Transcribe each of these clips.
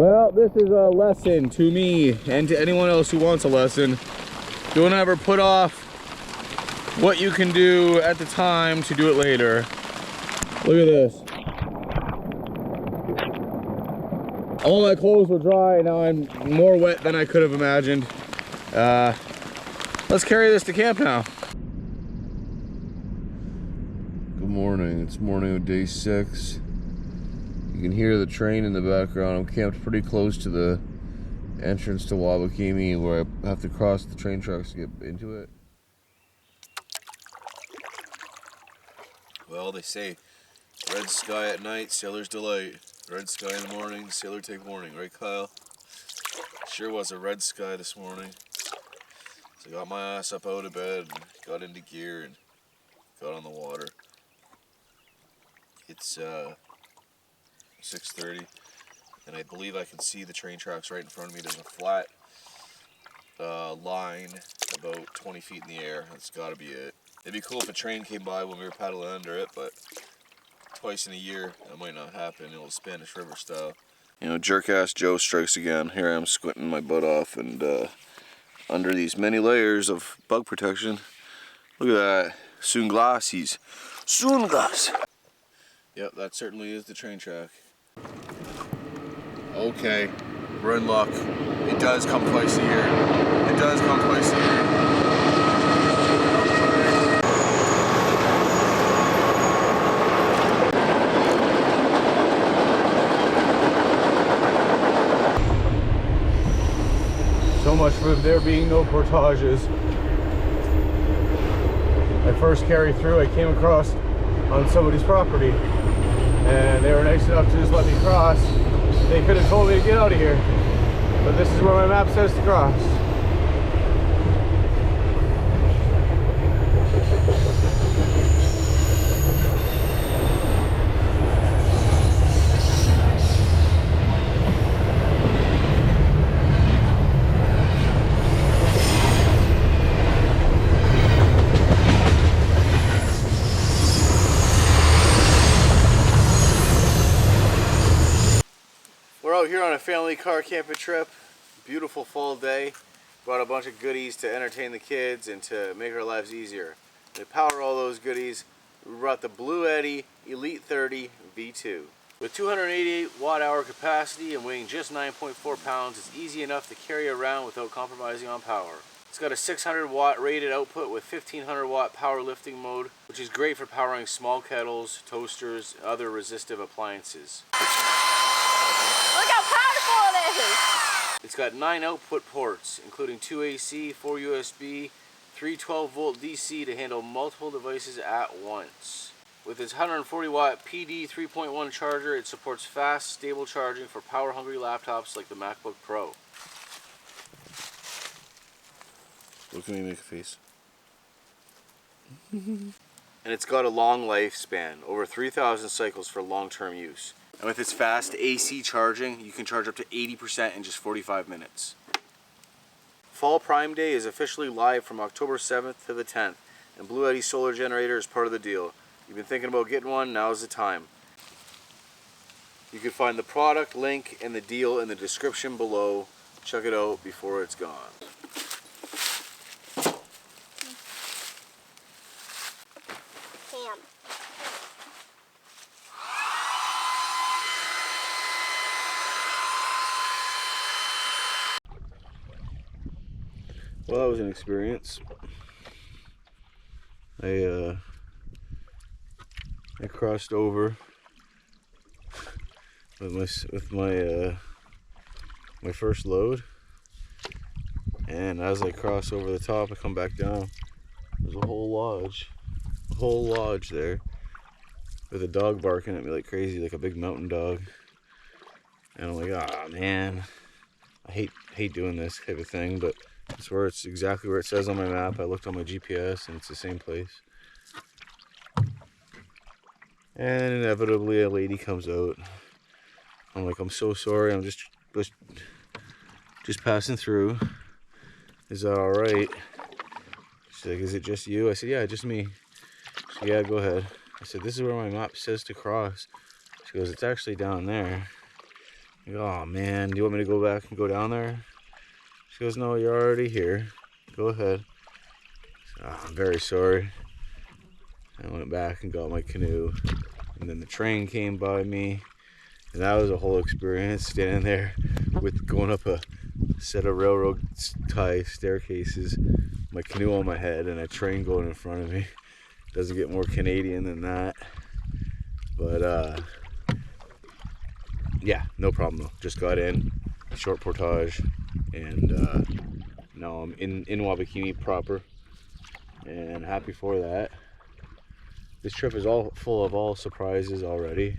Well, this is a lesson to me and to anyone else who wants a lesson. Don't ever put off what you can do at the time to do it later. Look at this. All my clothes were dry and now I'm more wet than I could have imagined. Let's carry this to camp now. Good morning. It's morning of day 6. You can hear the train in the background. I'm camped pretty close to the entrance to Wabakimi, where I have to cross the train tracks to get into it. Well, they say, red sky at night, sailor's delight. Red sky in the morning, sailor take warning. Right, Kyle? Sure was a red sky this morning. So I got my ass up out of bed and got into gear and got on the water. It's 6:30, and I believe I can see the train tracks right in front of me. There's a flat line about 20 feet in the air. That's got to be it. It'd be cool if a train came by when we were paddling under it, but twice in a year that might not happen. It'll Spanish River style. You know, jerk-ass Joe strikes again. Here I am squinting my butt off, and under these many layers of bug protection. Look at that. Sunglasses. Sunglasses. Yep, that certainly is the train track. Okay, we're in luck. It does come twice a year. It does come twice a year. So much for there being no portages. My first carry through, I came across on somebody's property, and they were nice enough to just let me cross. They could have told me to get out of here, but this is where my map says to cross. We're out here on a family car camping trip. Beautiful fall day. Brought a bunch of goodies to entertain the kids and to make our lives easier. To power all those goodies, we brought the Blue Eddy Elite 30 V2. With 288 watt-hour capacity and weighing just 9.4 pounds, it's easy enough to carry around without compromising on power. It's got a 600 watt rated output with 1500 watt power lifting mode, which is great for powering small kettles, toasters, and other resistive appliances. Look how powerful it is! It's got 9 output ports, including 2 AC, 4 USB, 3 12-volt DC to handle multiple devices at once. With its 140 watt PD 3.1 charger, it supports fast, stable charging for power-hungry laptops like the MacBook Pro. Look at me make a face. And it's got a long lifespan, over 3,000 cycles for long-term use. And with its fast AC charging, you can charge up to 80% in just 45 minutes. Fall Prime Day is officially live from October 7th to the 10th, and Blue Eddy Solar Generator is part of the deal. You've been thinking about getting one, now's the time. You can find the product link and the deal in the description below. Check it out before it's gone. Ham. Well, that was an experience. I crossed over with my first load, and as I cross over the top, I come back down. There's a whole lodge there, with a dog barking at me like crazy, like a big mountain dog. And I'm like, ah, man, I hate doing this type of thing, but it's exactly where it says on my map. I looked on my GPS and it's the same place. And inevitably a lady comes out. I'm like, I'm so sorry, I'm just passing through. Is that alright? She's like, is it just you? I said, yeah, just me. She said, yeah, go ahead. I said, this is where my map says to cross. She goes, it's actually down there. Oh man, do you want me to go back and go down there? She goes, no, you're already here. Go ahead. Oh, I'm very sorry. I went back and got my canoe, and then the train came by me, and that was a whole experience, standing there with going up a set of railroad tie staircases, my canoe on my head, and a train going in front of me. Doesn't get more Canadian than that. But yeah, no problem though. Just got in, short portage, and now I'm in Wabakini proper, and happy for that. This trip is all full of surprises already.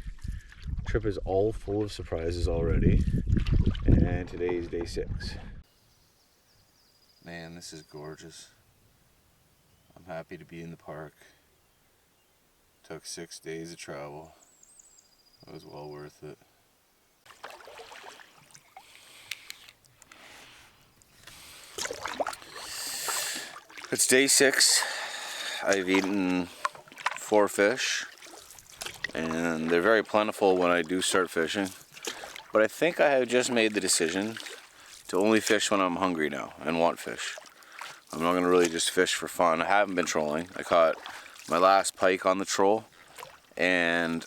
Trip is all full of surprises already, and today is day 6. Man, this is gorgeous. I'm happy to be in the park. Took 6 days of travel. It was well worth it. It's day 6. I've eaten 4 fish, and they're very plentiful when I do start fishing. But I think I have just made the decision to only fish when I'm hungry now and want fish. I'm not going to really just fish for fun. I haven't been trolling. I caught my last pike on the troll, and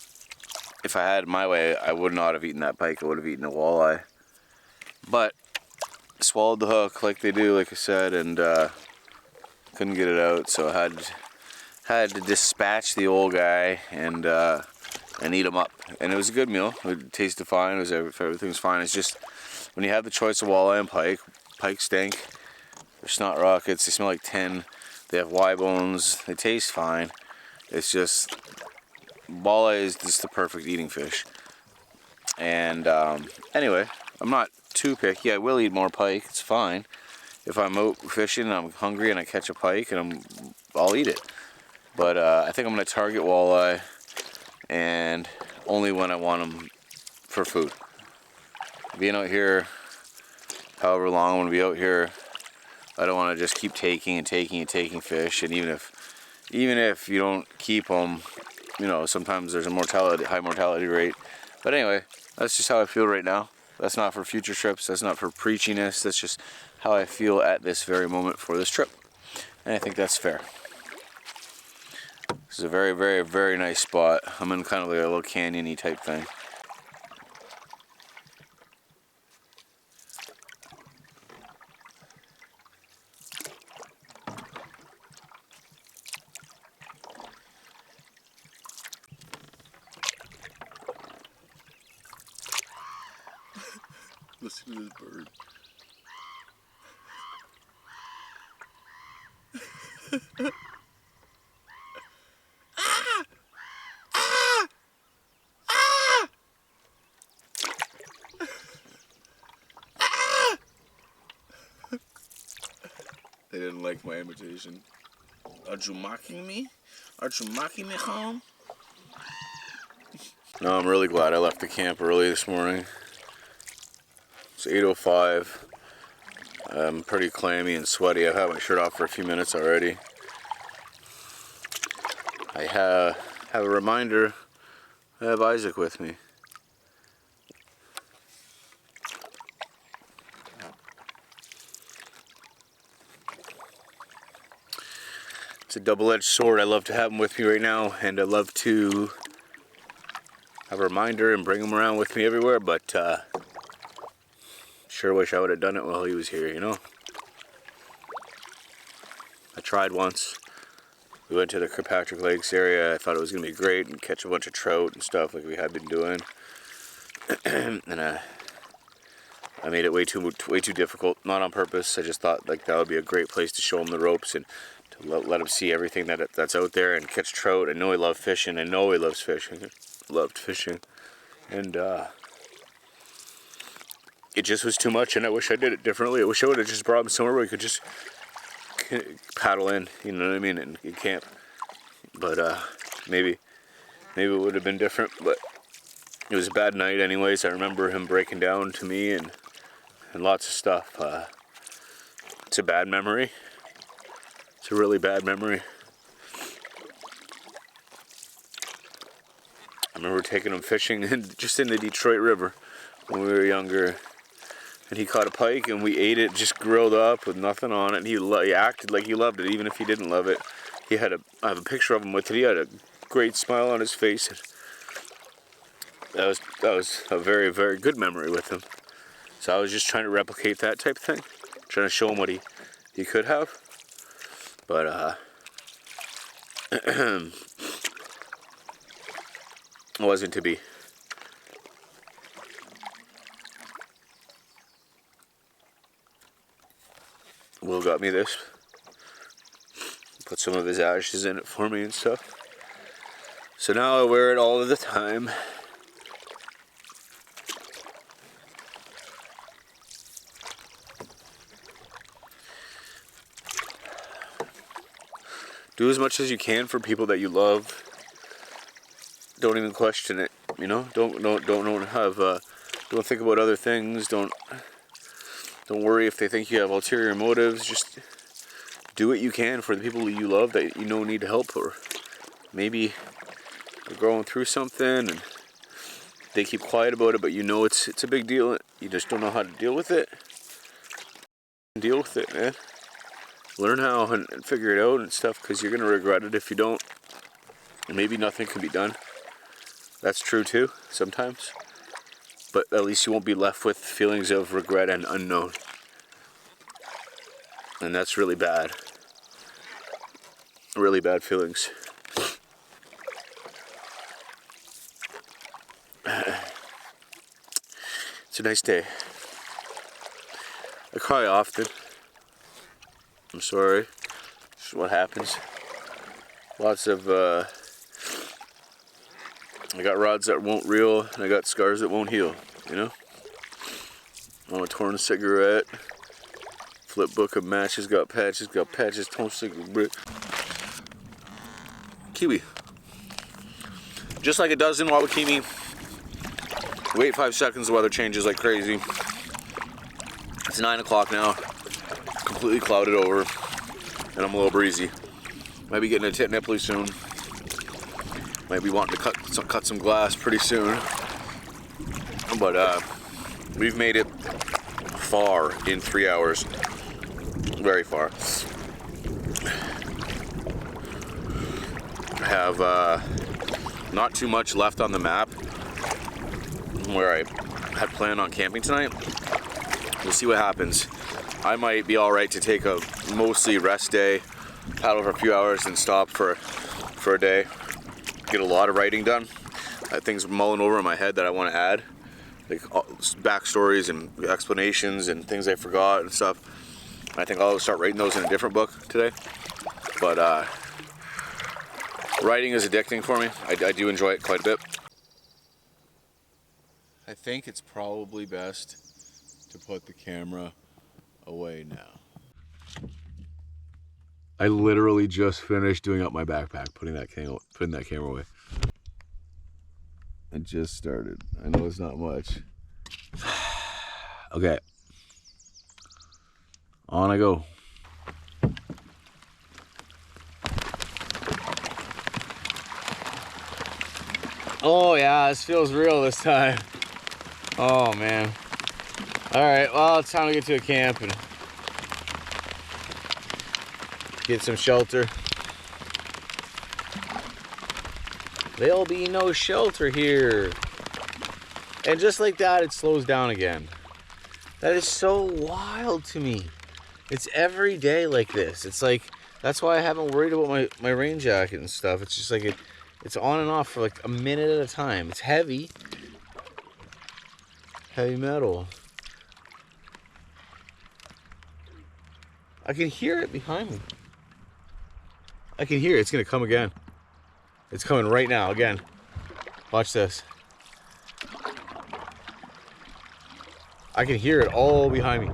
if I had my way, I would not have eaten that pike. I would have eaten a walleye. But I swallowed the hook like they do, like I said, and couldn't get it out, so I had to dispatch the old guy and eat him up. And it was a good meal. It tasted fine. Everything was fine. It's just when you have the choice of walleye and pike, pike stink. They're snot rockets. They smell like tin. They have Y bones. They taste fine. It's just walleye is just the perfect eating fish. And anyway, I'm not too picky. I will eat more pike. It's fine. If I'm out fishing and I'm hungry and I catch a pike, and I'll eat it. But I think I'm going to target walleye, and only when I want them for food. Being out here, however long I'm going to be out here, I don't want to just keep taking fish. And even if you don't keep them, you know, sometimes there's a high mortality rate. But anyway, that's just how I feel right now. That's not for future trips. That's not for preachiness. That's just how I feel at this very moment for this trip. And I think that's fair. This is a very, very, very nice spot. I'm in kind of like a little canyon-y type thing. Listen to this bird. They didn't like my imitation. Are you mocking me? Aren't you mocking me, home? No, I'm really glad I left the camp early this morning. It's 8:05. I'm pretty clammy and sweaty. I've had my shirt off for a few minutes already. I have a reminder. I have Isaac with me. It's a double-edged sword. I love to have him with me right now, and I love to have a reminder and bring him around with me everywhere, but sure wish I would have done it while he was here, you know? I tried once. We went to the Kirkpatrick Lakes area. I thought it was going to be great and catch a bunch of trout and stuff like we had been doing. And I made it way too difficult, not on purpose. I just thought like that would be a great place to show him the ropes and to let him see everything that's out there and catch trout. I know he loved fishing. I know he loves fishing. Loved fishing. And it just was too much, and I wish I did it differently. I wish I would have just brought him somewhere where we could just paddle in, you know what I mean, and camp. But maybe it would have been different, but it was a bad night anyways. I remember him breaking down to me and lots of stuff. It's a bad memory. It's a really bad memory. I remember taking him fishing just in the Detroit River when we were younger. And he caught a pike and we ate it just grilled up with nothing on it. And he acted like he loved it, even if he didn't love it. I have a picture of him with it. He had a great smile on his face. That was a very, very good memory with him. So I was just trying to replicate that type of thing. Trying to show him what he could have. But it wasn't to be. Will got me this. Put some of his ashes in it for me and stuff. So now I wear it all of the time. Do as much as you can for people that you love. Don't even question it, you know. Don't think about other things. Don't worry if they think you have ulterior motives. Just do what you can for the people you love that you know need help, or maybe they're going through something and they keep quiet about it, but you know it's a big deal. You just don't know how to deal with it. Deal with it, man. Learn how and figure it out and stuff, because you're gonna regret it if you don't. And maybe nothing can be done. That's true too, sometimes. But at least you won't be left with feelings of regret and unknown. And that's really bad. Really bad feelings. It's a nice day. I cry often. I'm sorry. This is what happens. Lots of, I got rods that won't reel, and I got scars that won't heal, you know? On a torn cigarette. Flip book of matches, got patches, torn cigarette. Kiwi. Just like it does in Wabakimi. Wait 5 seconds, the weather changes like crazy. It's 9 o'clock now. Completely clouded over, and I'm a little breezy. Might be getting a tit nipply soon. Might be wanting to cut some glass pretty soon. But we've made it far in 3 hours. Very far. I have not too much left on the map where I had planned on camping tonight. We'll see what happens. I might be alright to take a mostly rest day, paddle for a few hours and stop for a day. Get a lot of writing done. Things mulling over in my head that I want to add. Like backstories and explanations and things I forgot and stuff. I think I'll start writing those in a different book today. But writing is addicting for me. I do enjoy it quite a bit. I think it's probably best to put the camera away now. I literally just finished doing up my backpack, putting that camera away. I just started. I know it's not much. Okay. On I go. Oh yeah, this feels real this time. Oh man. Alright, well, it's time to get to a camp and get some shelter. There'll be no shelter here. And just like that, it slows down again. That is so wild to me. It's every day like this. It's like, that's why I haven't worried about my rain jacket and stuff. It's just like it's on and off for like a minute at a time. It's heavy. Heavy metal. I can hear it behind me. I can hear it. It's gonna come again. It's coming right now again. Watch this. I can hear it all behind me.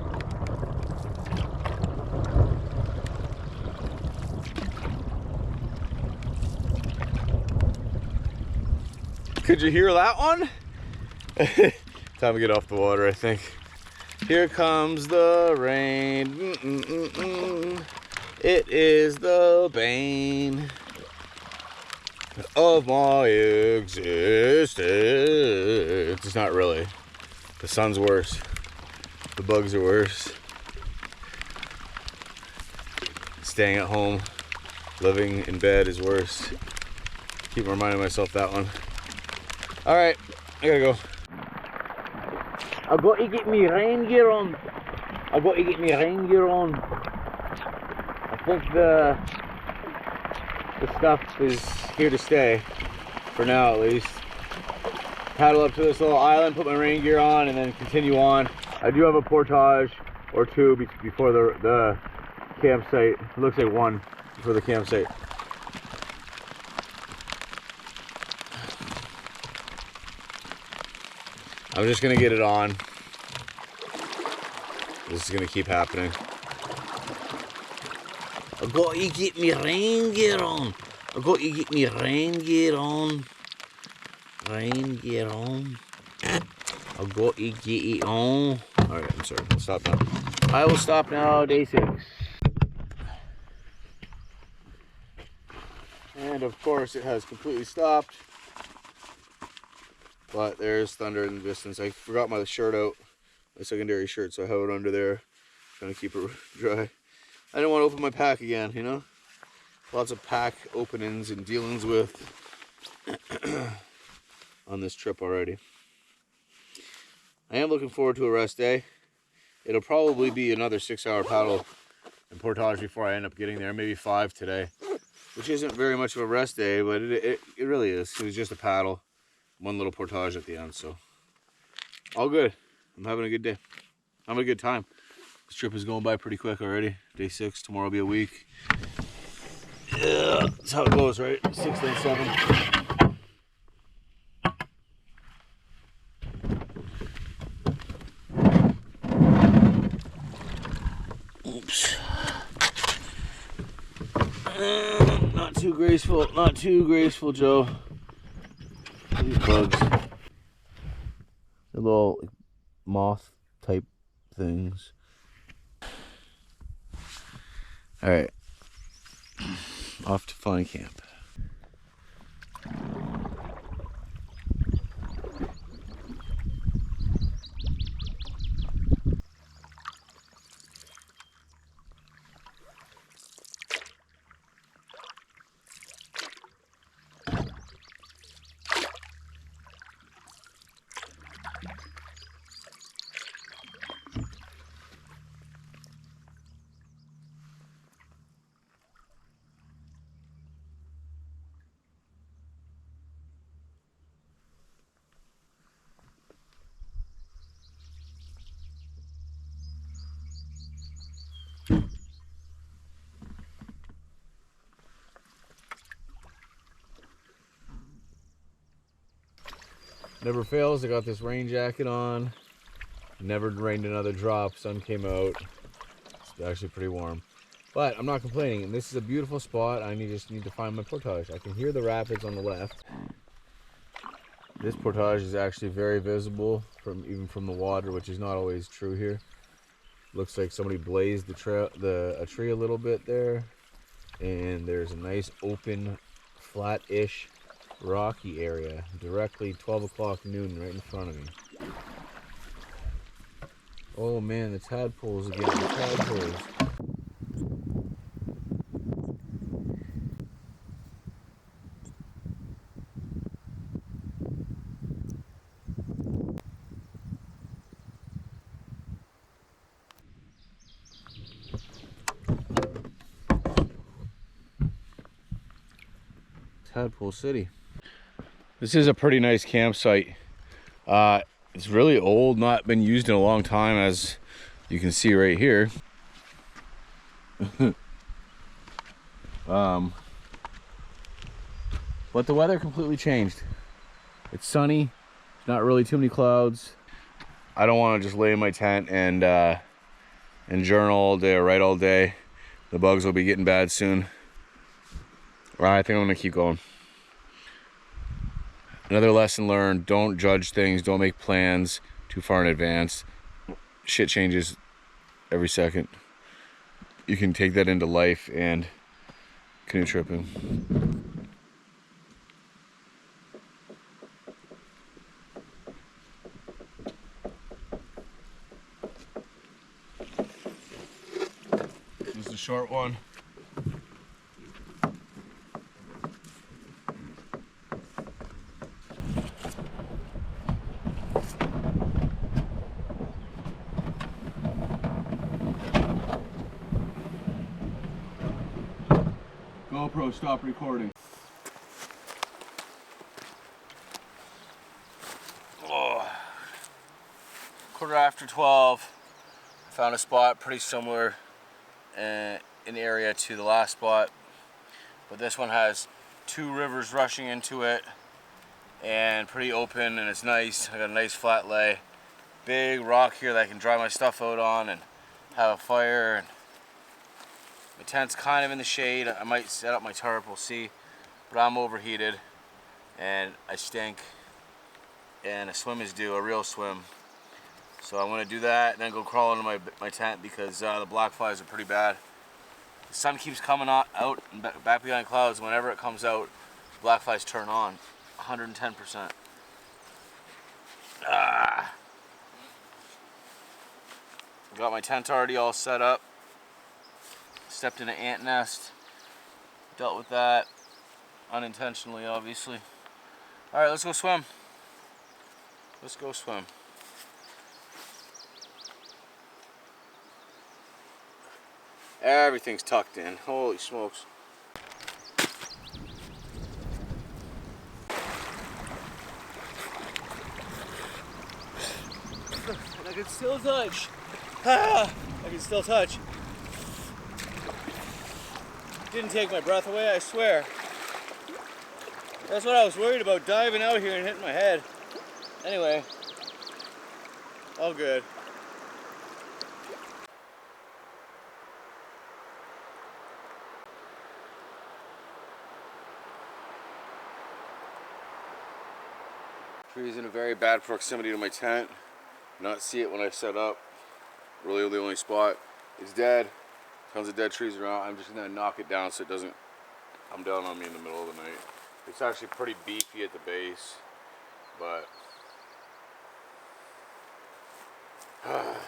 Could you hear that one? Time to get off the water, I think. Here comes the rain. It is the bane of my existence. It's not really. The sun's worse. The bugs are worse. Staying at home, living in bed is worse. Keep reminding myself that one. All right, I gotta go. I've got to get me rain gear on. I think the stuff is here to stay, for now at least. Paddle up to this little island, put my rain gear on, and then continue on. I do have a portage or two before the campsite. It looks like one before the campsite. I'm just gonna get it on. This is gonna keep happening. I got to get me rain gear on. I got to get me rain gear on. Rain gear on. I got to get it on. Alright, I'm sorry. I'll stop now. I will stop now, day 6. And of course it has completely stopped. But there's thunder in the distance. I forgot my shirt out. My secondary shirt, so I have it under there. Trying to keep it dry. I didn't want to open my pack again, you know? Lots of pack openings and dealings with on this trip already. I am looking forward to a rest day. It'll probably be another 6-hour paddle and portage before I end up getting there. Maybe 5 today, which isn't very much of a rest day, but it really is. It was just a paddle, one little portage at the end, so all good. I'm having a good day. I'm having a good time. This trip is going by pretty quick already. Day 6, tomorrow will be a week. Yeah, that's how it goes, right? 6 then 7. Oops. Not too graceful, not too graceful, Joe. These bugs. They're little moth type things. Alright. Off to find camp. Never fails, I got this rain jacket on. Never rained another drop, sun came out. It's actually pretty warm. But I'm not complaining, and this is a beautiful spot. I just need to find my portage. I can hear the rapids on the left. This portage is actually very visible, even from the water, which is not always true here. Looks like somebody blazed a tree a little bit there. And there's a nice open, flat-ish rocky area directly 12 o'clock noon right in front of me. Oh man, the tadpoles again, the tadpoles. Tadpole City. This is a pretty nice campsite. It's really old, not been used in a long time, as you can see right here. But the weather completely changed. It's sunny, not really too many clouds. I don't want to just lay in my tent and journal all day or write all day. The bugs will be getting bad soon. I think I'm gonna keep going. Another lesson learned, don't judge things, don't make plans too far in advance. Shit changes every second. You can take that into life and canoe tripping. short one. GoPro, stop recording. Oh. 12:15. Found a spot pretty similar in the area to the last spot, but this one has two rivers rushing into it and pretty open, and it's nice. I got a nice flat lay, big rock here that I can dry my stuff out on and have a fire. And my tent's kind of in the shade. I might set up my tarp, we'll see, but I'm overheated and I stink, and a swim is due, a real swim. So I want to do that and then go crawl into my tent because the black flies are pretty bad. The sun keeps coming out and back behind clouds. Whenever it comes out, black flies turn on, 110%. Got my tent already all set up. Stepped in an ant nest. Dealt with that unintentionally, obviously. All right, let's go swim. Let's go swim. Everything's tucked in. Holy smokes. And I can still touch. I can still touch. Didn't take my breath away, I swear. That's what I was worried about, diving out here and hitting my head. Anyway, all good. Trees in a very bad proximity to my tent. Not see it when I set up. Really the only spot. It's dead. Tons of dead trees around. I'm just gonna knock it down so it doesn't come down on me in the middle of the night. It's actually pretty beefy at the base, but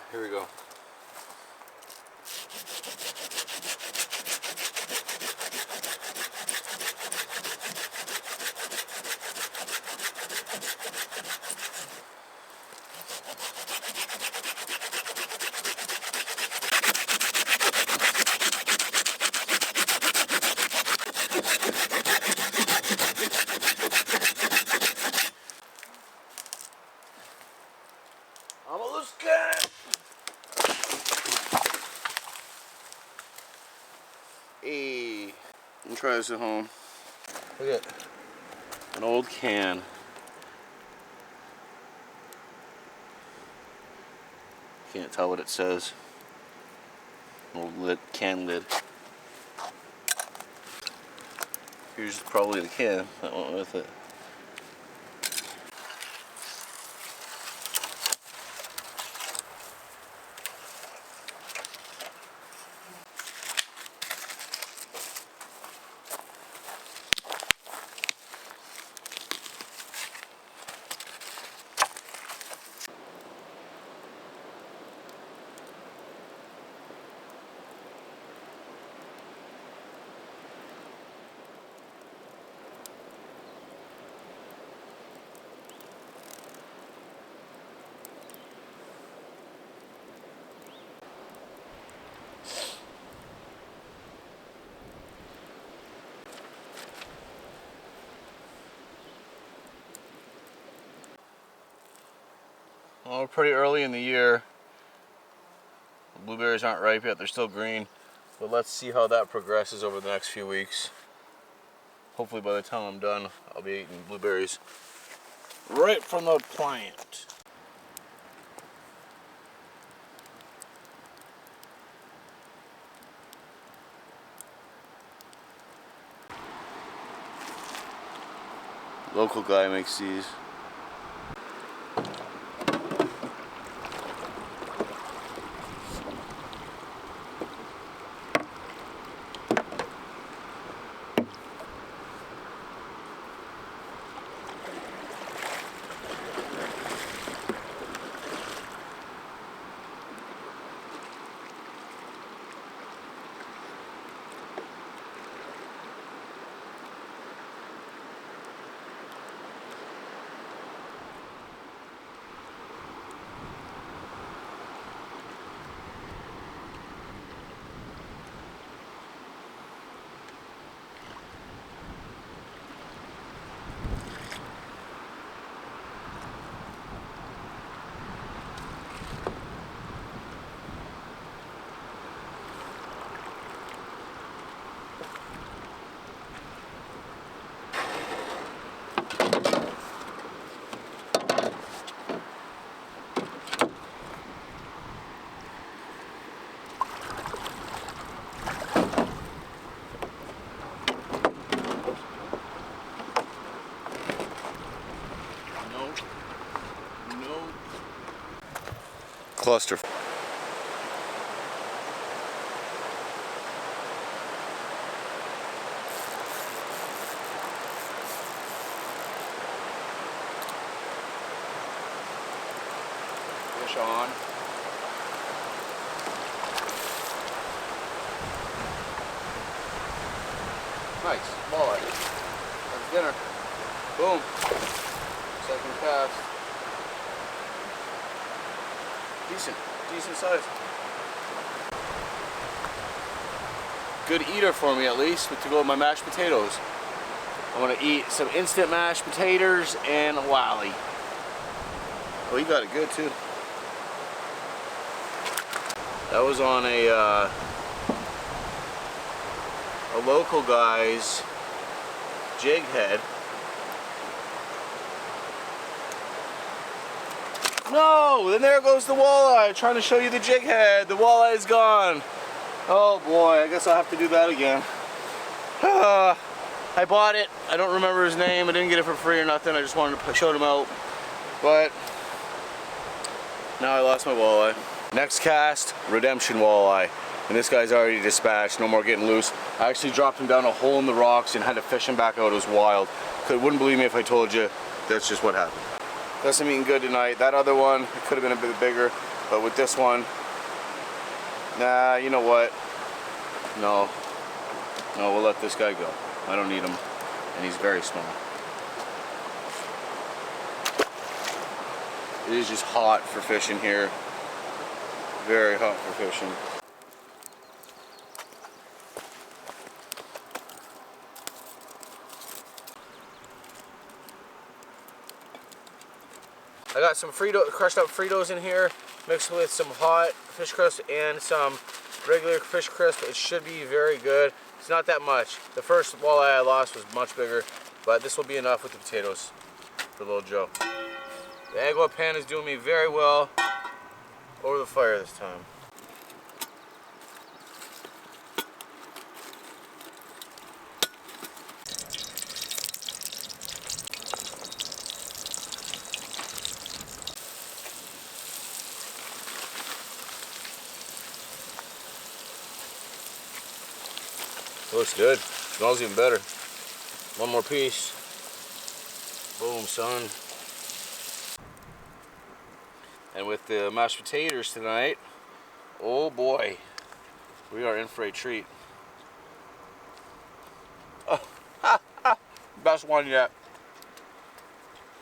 here we go. I'm a loose cat. Hey, I'm gonna try this at home. Look at an old can. Can't tell what it says. Old lid, can lid. Here's probably the can that went with it. Well, we're pretty early in the year. The blueberries aren't ripe yet, they're still green. But let's see how that progresses over the next few weeks. Hopefully by the time I'm done, I'll be eating blueberries right from the plant. Local guy makes these. cluster. Fish on. Nice, walleye. That's dinner. Boom. Second cast. Decent size. Good eater for me at least, to go with my mashed potatoes. I want to eat some instant mashed potatoes and a wally. Oh, you got it good too. That was on a local guy's jig head. No, then there goes the walleye. Trying to show you the jig head. The walleye is gone. Oh boy, I guess I'll have to do that again. I bought it. I don't remember his name. I didn't get it for free or nothing. I just wanted to show him out. But now I lost my walleye. Next cast, redemption walleye. And this guy's already dispatched. No more getting loose. I actually dropped him down a hole in the rocks and had to fish him back out. It was wild. Wouldn't believe me if I told you. That's just what happened. Guess I'm eating good tonight. That other one, it could have been a bit bigger, but with this one, nah, you know what? No, we'll let this guy go. I don't need him, and he's very small. It is just hot for fishing here. Very hot for fishing. I got some crushed up Fritos in here, mixed with some hot fish crisp and some regular fish crisp. It should be very good. It's not that much. The first walleye I lost was much bigger, but this will be enough with the potatoes for little Joe. The agua pan is doing me very well over the fire this time. Looks good. Smells even better. One more piece. Boom, son. And with the mashed potatoes tonight, oh boy, we are in for a treat. Oh, best one yet.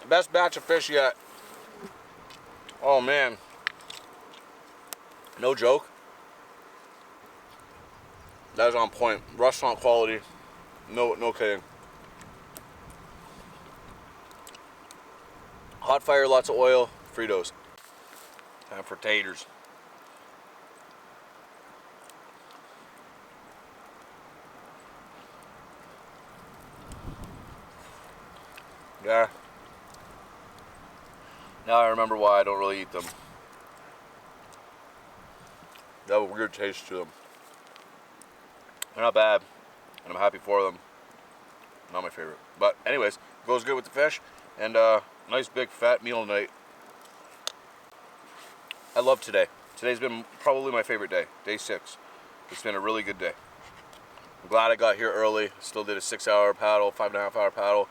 Best batch of fish yet. Oh man. No joke. That is on point. Restaurant quality. No kidding. Hot fire, lots of oil, Fritos. Time for taters. Yeah. Now I remember why I don't really eat them. They have a weird taste to them. They're not bad, and I'm happy for them. Not my favorite. But anyways, goes good with the fish, and nice big fat meal tonight. I love today. Today's been probably my favorite day, day 6. It's been a really good day. I'm glad I got here early. Still did a 6-hour paddle, 5.5-hour paddle,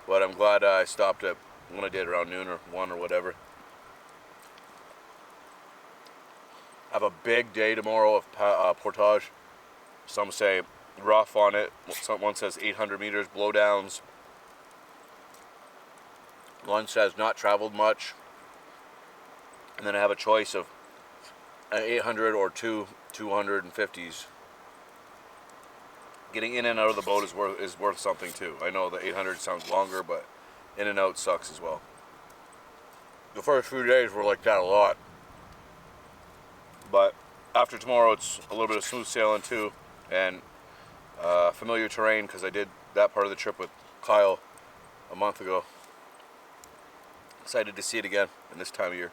but I'm glad I stopped at when I did around noon or 1 or whatever. I have a big day tomorrow of portage. Some say rough on it. One says 800 meters blowdowns. One says not traveled much. And then I have a choice of an 800 or two 250s. Getting in and out of the boat is worth something too. I know the 800 sounds longer, but in and out sucks as well. The first few days were like that a lot. But after tomorrow, it's a little bit of smooth sailing too. And familiar terrain, because I did that part of the trip with Kyle a month ago. Excited to see it again in this time of year.